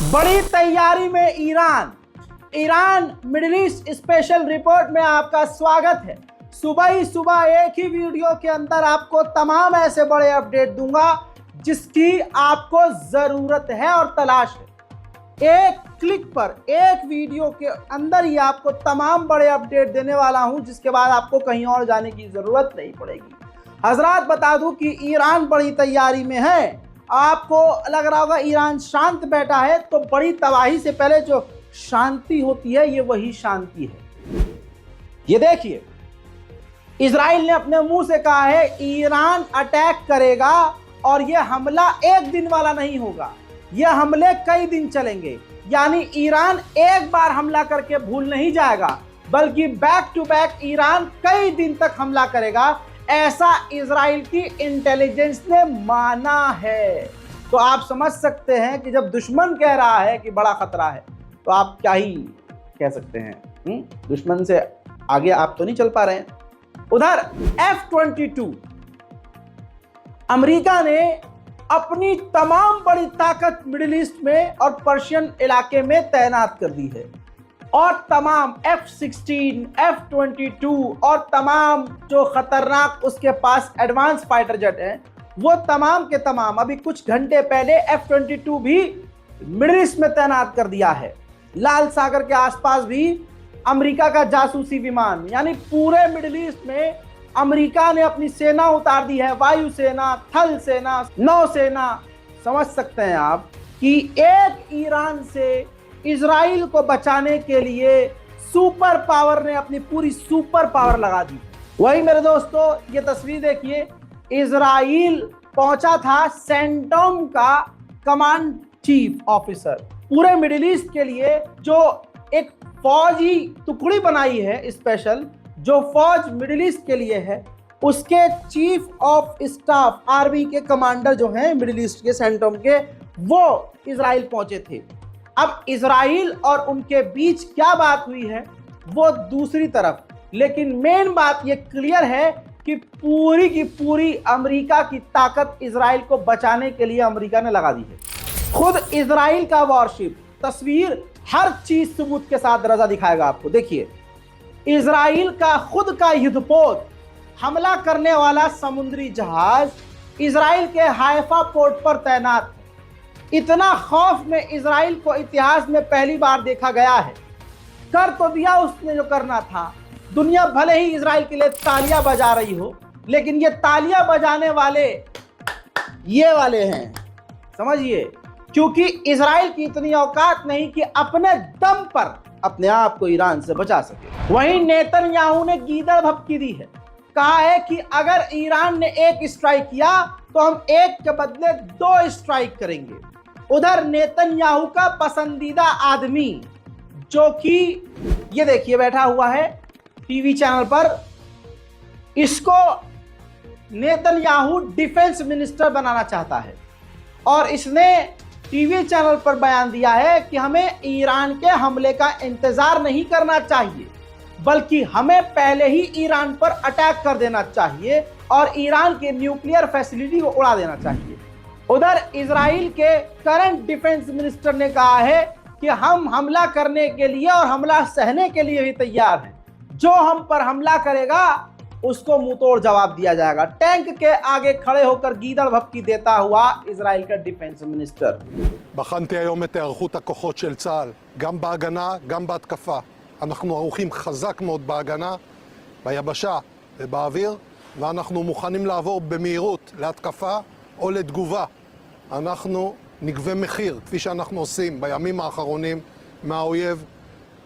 बड़ी तैयारी में Iran middle east special report में आपका स्वागत है। सुबह ही सुबह एक ही वीडियो के अंदर आपको तमाम ऐसे बड़े अपडेट दूंगा जिसकी आपको जरूरत है और तलाश है। एक क्लिक पर एक वीडियो के अंदर ही आपको तमाम बड़े अपडेट देने वाला हूं, जिसके बाद आपको कहीं और जाने की जरूरत नहीं पड़ेगी। हजरात, बता दूं कि ईरान बड़ी तैयारी में है। आपको लग रहा होगा ईरान शांत बैठा है, तो बड़ी तबाही से पहले जो शांति होती है ये वही शांति है। ये देखिए, इजराइल ने अपने मुंह से कहा है ईरान अटैक करेगा और ये हमला एक दिन वाला नहीं होगा, ये हमले कई दिन चलेंगे। यानी ईरान एक बार हमला करके भूल नहीं जाएगा, बल्कि बैक टू बैक ईरान कई दिन तक हमला करेगा, ऐसा इजराइल की इंटेलिजेंस ने माना है। तो आप समझ सकते हैं कि जब दुश्मन कह रहा है कि बड़ा खतरा है, तो आप क्या ही कह सकते हैं। दुश्मन से आगे आप तो नहीं चल पा रहे हैं। उधर F-22 अमेरिका ने अपनी तमाम बड़ी ताकत मिडिल ईस्ट में और पर्शियन इलाके में तैनात कर दी है, और तमाम F-16, F-22 और तमाम जो खतरनाक उसके पास एडवांस फाइटर जेट हैं, वो तमाम के तमाम अभी कुछ घंटे पहले F-22 भी मिडिल ईस्ट में तैनात कर दिया है। लाल सागर के आसपास भी अमेरिका का जासूसी विमान, यानी पूरे मिडिल ईस्ट में अमेरिका ने अपनी सेना उतार दी है, वायुसेना, थल सेना, नौसेना। समझ सकते हैं आप कि एक ईरान से इजराइल को बचाने के लिए सुपर पावर ने अपनी पूरी सुपर पावर लगा दी। वही मेरे दोस्तों, ये तस्वीर देखिए, इजराइल पहुंचा था सेंटोम का कमांड चीफ ऑफिसर। पूरे मिडिल ईस्ट के लिए जो एक फौजी टुकड़ी बनाई है स्पेशल, जो फौज मिडिल ईस्ट के लिए है, उसके चीफ ऑफ स्टाफ आर्मी के कमांडर जो हैं मिडिल ईस्ट के सेंटोम के, वो इजराइल पहुंचे थे। अब इजराइल और उनके बीच क्या बात हुई है वो दूसरी तरफ, लेकिन मेन बात ये क्लियर है कि पूरी की पूरी अमेरिका की ताकत इजराइल को बचाने के लिए अमेरिका ने लगा दी है। खुद इजराइल का वॉरशिप, तस्वीर, हर चीज सबूत के साथ रजा दिखाएगा आपको। देखिए, इजराइल का खुद का युद्धपोत, हमला करने वाला समुद्री जहाज इजराइल के हाइफा पोर्ट पर तैनात। इतना खौफ में इजराइल को इतिहास में पहली बार देखा गया है। कर तो दिया उसने जो करना था। दुनिया भले ही इजराइल के लिए तालियां बजा रही हो, लेकिन ये तालियां बजाने वाले ये वाले हैं, समझिए, क्योंकि इजराइल की इतनी औकात नहीं कि अपने दम पर अपने आप को ईरान से बचा सके। वहीं नेतन्याहू ने गीदड़ भभकी दी है, कहा है कि अगर ईरान ने एक स्ट्राइक किया तो हम एक के बदले 2 स्ट्राइक करेंगे। उधर नेतन्याहू का पसंदीदा आदमी, जो कि ये देखिए बैठा हुआ है टीवी चैनल पर, इसको नेतन्याहू डिफेंस मिनिस्टर बनाना चाहता है, और इसने टीवी चैनल पर बयान दिया है कि हमें ईरान के हमले का इंतजार नहीं करना चाहिए, बल्कि हमें पहले ही ईरान पर अटैक कर देना चाहिए और ईरान के न्यूक्लियर फैसिलिटी को उड़ा देना चाहिए। उधर इजराइल के करंट डिफेंस मिनिस्टर ने कहा है कि हम हमला करने के लिए और हमला सहने के लिए भी तैयार हैं। जो हम पर हमला करेगा उसको मुंहतोड़ जवाब दिया जाएगा। टैंक के आगे खड़े होकर गीदड़ भभकी देता हुआ इजराइल का डिफेंस मिनिस्टर। בחנתי היום את היערכות הכוחות של צה"ל, גם בהגנה, גם בהתקפה. אנחנו ערוכים חזק מאוד בהגנה, ביבשה ובאוויר, ואנחנו מוכנים לעבור במהירות להתקפה או לתגובה. אנחנו נגבה מחיר, כפי שאנחנו עושים בימים האחרונים מהאויב.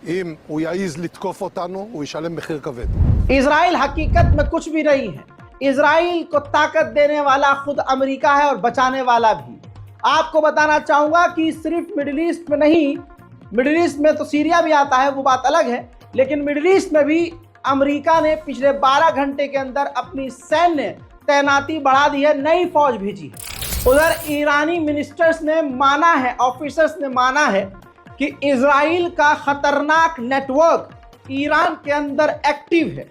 אם הוא יעיז לתקוף אותנו, הוא ישלם מחיר כבד. इजराइल हकीकत में कुछ भी नहीं है। इजराइल को ताकत देने वाला खुद अमेरिका है और बचाने वाला भी। आपको बताना चाहूंगा कि सिर्फ मिडिल ईस्ट में नहीं, मिडिल ईस्ट में तो सीरिया भी आता है, वो बात अलग है, लेकिन मिडिल ईस्ट में भी अमेरिका ने पिछले 12 घंटे के अंदर अपनी सैन्य तैनाती बढ़ा दी है, नई फौज भेजी है। उधर ईरानी मिनिस्टर्स ने माना है, ऑफिसर्स ने माना है कि इजराइल का खतरनाक नेटवर्क ईरान के अंदर एक्टिव है,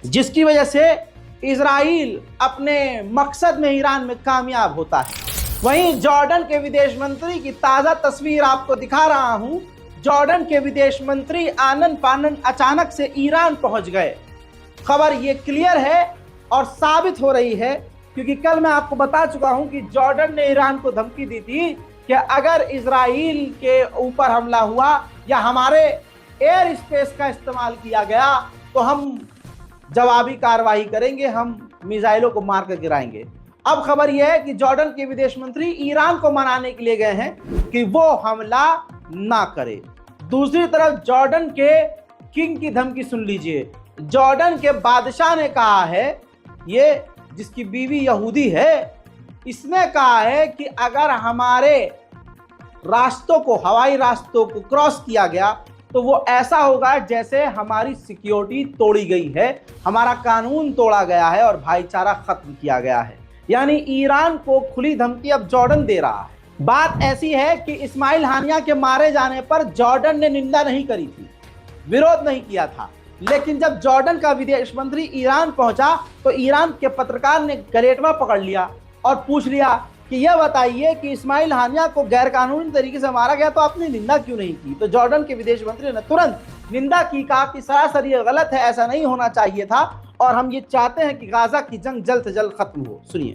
जिसकी वजह से इजराइल अपने मकसद में ईरान में कामयाब होता है। वहीं जॉर्डन के विदेश मंत्री की ताजा तस्वीर आपको दिखा रहा हूं। जॉर्डन के विदेश मंत्री आनन फानन अचानक से ईरान पहुंच गए। खबर ये क्लियर है और साबित हो रही है, क्योंकि कल मैं आपको बता चुका हूं कि जॉर्डन ने ईरान को धमकी दी थी कि अगर इजराइल के ऊपर हमला हुआ या हमारे एयर स्पेस का इस्तेमाल किया गया तो हम जवाबी कार्रवाई करेंगे, हम मिसाइलों को मार कर गिराएंगे। अब खबर यह है कि जॉर्डन के विदेश मंत्री ईरान को मनाने के लिए गए हैं कि वो हमला ना करे। दूसरी तरफ जॉर्डन के किंग की धमकी सुन लीजिए। जॉर्डन के बादशाह ने कहा है, ये जिसकी बीवी यहूदी है, इसने कहा है कि अगर हमारे रास्तों को, हवाई रास्तों को क्रॉस किया गया तो वो ऐसा होगा जैसे हमारी सिक्योरिटी तोड़ी गई है, हमारा कानून तोड़ा गया है और भाईचारा खत्म किया गया है। यानी ईरान को खुली धमकी अब जॉर्डन दे रहा है। बात ऐसी है कि इस्माइल हानिया के मारे जाने पर जॉर्डन ने निंदा नहीं करी थी, विरोध नहीं किया था, लेकिन जब जॉर्डन का विदेश मंत्री ईरान पहुंचा तो ईरान के पत्रकार ने गलेटवा पकड़ लिया और पूछ लिया कि यह बताइए कि इस्माइल हानिया को गैरकानूनी तरीके से मारा गया तो आपने निंदा क्यों नहीं की। तो जॉर्डन के विदेश मंत्री ने तुरंत निंदा की, कहा कि सरासर ये गलत है, ऐसा नहीं होना चाहिए था और हम ये चाहते हैं कि गाजा की जंग जल्द से जल्द खत्म हो। सुनिए।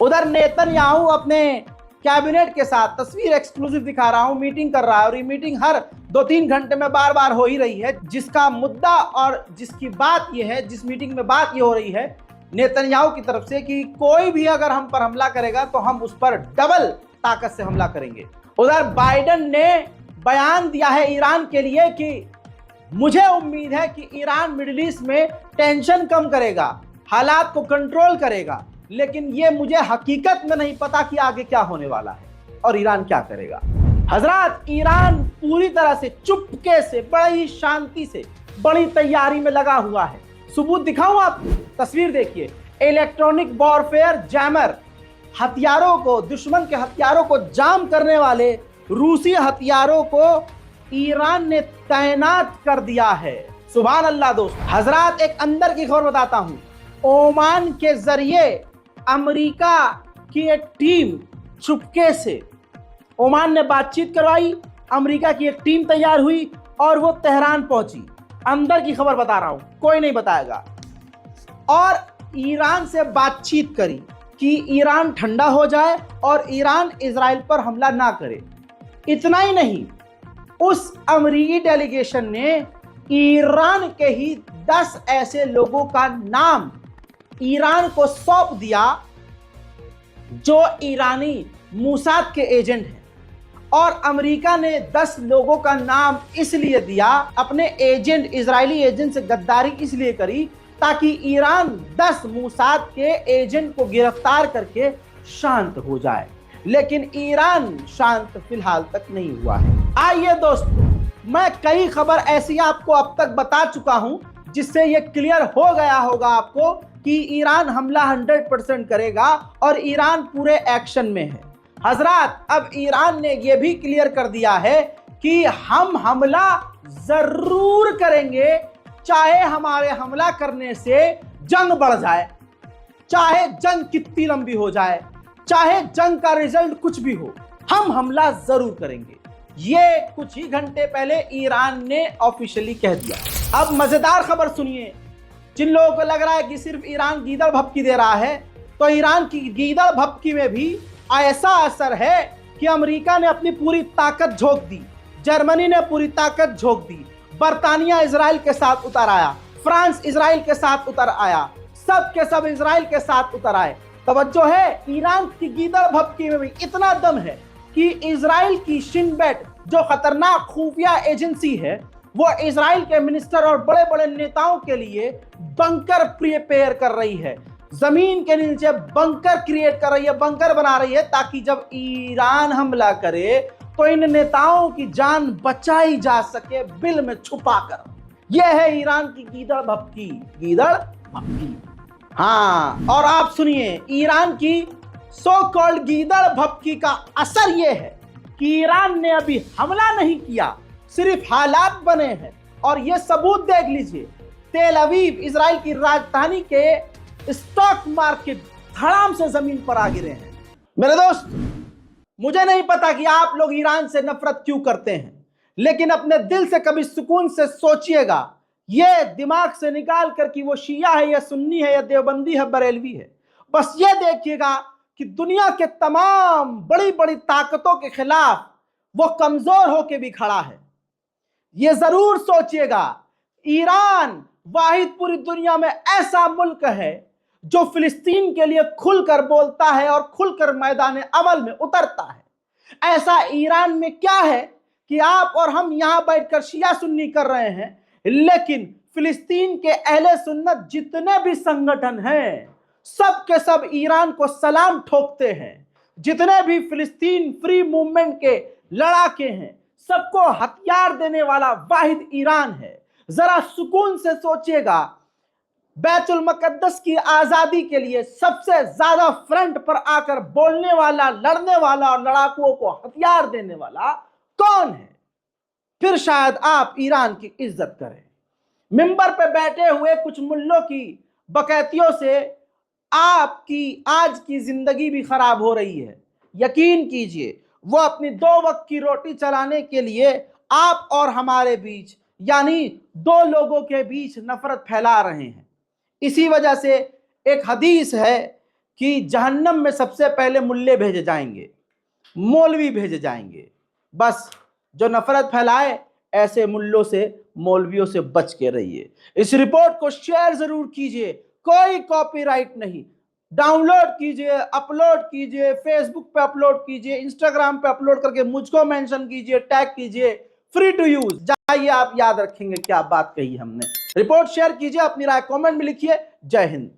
उधर नेतन्याहू अपने कैबिनेट के साथ, तस्वीर एक्सक्लूसिव दिखा रहा हूं, मीटिंग कर रहा है और ये मीटिंग हर 2-3 घंटे में बार बार हो ही रही है। जिसका मुद्दा और जिसकी बात ये है, जिस मीटिंग में बात ये हो रही है नेतन्याहू की तरफ से कि कोई भी अगर हम पर हमला करेगा तो हम उस पर डबल ताकत से हमला करेंगे। उधर बाइडेन ने बयान दिया है ईरान के लिए कि मुझे उम्मीद है कि ईरान मिडिल ईस्ट में टेंशन कम करेगा, हालात को कंट्रोल करेगा, लेकिन ये मुझे हकीकत में नहीं पता कि आगे क्या होने वाला है और ईरान क्या करेगा। हजरात, ईरान पूरी तरह से चुपके से, बड़ी शांति से, बड़ी तैयारी में लगा हुआ है। सबूत दिखाऊं आपको? तस्वीर देखिए। इलेक्ट्रॉनिक वॉरफेयर जैमर, हथियारों को, दुश्मन के हथियारों को जाम करने वाले रूसी हथियारों को ईरान ने तैनात कर दिया है। सुभान अल्लाह। दोस्त हजरात, एक अंदर की खबर बताता हूं। ओमान के जरिए अमेरिका की एक टीम चुपके से, ओमान ने बातचीत करवाई, अमेरिका की एक टीम तैयार हुई और वो तेहरान पहुंची। अंदर की खबर बता रहा हूं, कोई नहीं बताएगा। और ईरान से बातचीत करी कि ईरान ठंडा हो जाए और ईरान इजराइल पर हमला ना करे। इतना ही नहीं, उस अमेरिकी डेलीगेशन ने ईरान के ही 10 ऐसे लोगों का नाम ईरान को सौंप दिया जो ईरानी मूसाद के एजेंट हैं। और अमेरिका ने 10 लोगों का नाम इसलिए दिया, अपने एजेंट, इजरायली एजेंट से गद्दारी इसलिए करी ताकि ईरान 10 मूसाद के एजेंट को गिरफ्तार करके शांत हो जाए। लेकिन ईरान शांत फिलहाल तक नहीं हुआ है। आइए दोस्तों, मैं कई खबर ऐसी आपको अब तक बता चुका हूं जिससे यह क्लियर हो गया होगा आपको कि ईरान हमला 100% करेगा और ईरान पूरे एक्शन में है। हजरात, अब ईरान ने यह भी क्लियर कर दिया है कि हम हमला जरूर करेंगे, चाहे हमारे हमला करने से जंग बढ़ जाए, चाहे जंग कितनी लंबी हो जाए, चाहे जंग का रिजल्ट कुछ भी हो, हम हमला जरूर करेंगे। ये कुछ ही घंटे पहले ईरान ने ऑफिशियली कह दिया। अब मजेदार खबर सुनिए। जिन लोगों को लग रहा है कि सिर्फ ईरान गीदड़ भभकी दे रहा है, तो ईरान की गीदड़ भभकी में भी ऐसा असर है कि अमेरिका ने अपनी पूरी ताकत झोंक दी, जर्मनी ने पूरी ताकत झोंक दी, बर्तानिया इजराइल के साथ उतर आया, फ्रांस इजराइल के साथ उतर आया, सब के सब इजराइल के साथ उतर आए। तवज्जो है, ईरान की गीदड़ भभकी में भी इतना दम है कि इजराइल की शिन बेट, जो खतरनाक खुफिया एजेंसी है, वो इजराइल के मिनिस्टर और बड़े बड़े नेताओं के लिए बंकर प्रिपेयर कर रही है, जमीन के नीचे बंकर क्रिएट कर रही है, बंकर बना रही है, ताकि जब ईरान हमला करे तो इन नेताओं की जान बचाई जा सके, बिल में छुपाकर। यह है ईरान की गीदड़ भपकी, गीदड़ भपकी। हाँ, और आप सुनिए, ईरान की सो कॉल्ड गीदड़ भपकी का असर यह है कि ईरान ने अभी हमला नहीं किया, सिर्फ हालात बने हैं। और यह सबूत देख लीजिए, तेल अवीव इजराइल की राजधानी के स्टॉक मार्केट धड़ाम से जमीन पर आ गिरे हैं। मेरे दोस्त, मुझे नहीं पता कि आप लोग ईरान से नफरत क्यों करते हैं, लेकिन अपने दिल से कभी सुकून से सोचिएगा, ये दिमाग से निकाल कर कि वो शिया है या सुन्नी है या देवबंदी है, बरेलवी है। बस ये देखिएगा कि दुनिया के तमाम बड़ी बड़ी ताकतों के खिलाफ वो कमजोर होकर भी खड़ा है। ये जरूर सोचिएगा, ईरान वाहिद पूरी दुनिया में ऐसा मुल्क है जो फिलिस्तीन के लिए खुलकर बोलता है और खुलकर मैदान अमल में उतरता है। ऐसा ईरान में क्या है कि आप और हम यहां बैठकर शिया सुन्नी कर रहे हैं, लेकिन फिलिस्तीन के अहले सुन्नत जितने भी संगठन हैं सब के सब ईरान को सलाम ठोकते हैं। जितने भी फिलिस्तीन फ्री मूवमेंट के लड़ाके हैं सबको हथियार देने वाला वाहिद ईरान है। जरा सुकून से सोचिएगा, बैतुल मुकद्दस की आजादी के लिए सबसे ज्यादा फ्रंट पर आकर बोलने वाला, लड़ने वाला और लड़ाकुओं को हथियार देने वाला कौन है? फिर शायद आप ईरान की इज्जत करें। मिंबर पे बैठे हुए कुछ मुल्लों की बकैतियों से आपकी आज की जिंदगी भी खराब हो रही है। यकीन कीजिए, वो अपनी 2 वक्त की रोटी चलाने के लिए आप और हमारे बीच, यानी 2 लोगों के बीच नफरत फैला रहे हैं। इसी वजह से एक हदीस है कि जहन्नम में सबसे पहले मुल्ले भेजे जाएंगे, मौलवी भेजे जाएंगे। बस जो नफरत फैलाए ऐसे मुल्लों से, मौलवियों से बच के रहिए। इस रिपोर्ट को शेयर जरूर कीजिए, कोई कॉपीराइट नहीं। डाउनलोड कीजिए, अपलोड कीजिए, फेसबुक पे अपलोड कीजिए, इंस्टाग्राम पे अपलोड करके मुझको मेंशन कीजिए, टैग कीजिए, फ्री टू यूज। जाइए, आप याद रखेंगे क्या बात कही हमने। रिपोर्ट शेयर कीजिए, अपनी राय कमेंट में लिखिए। जय हिंद।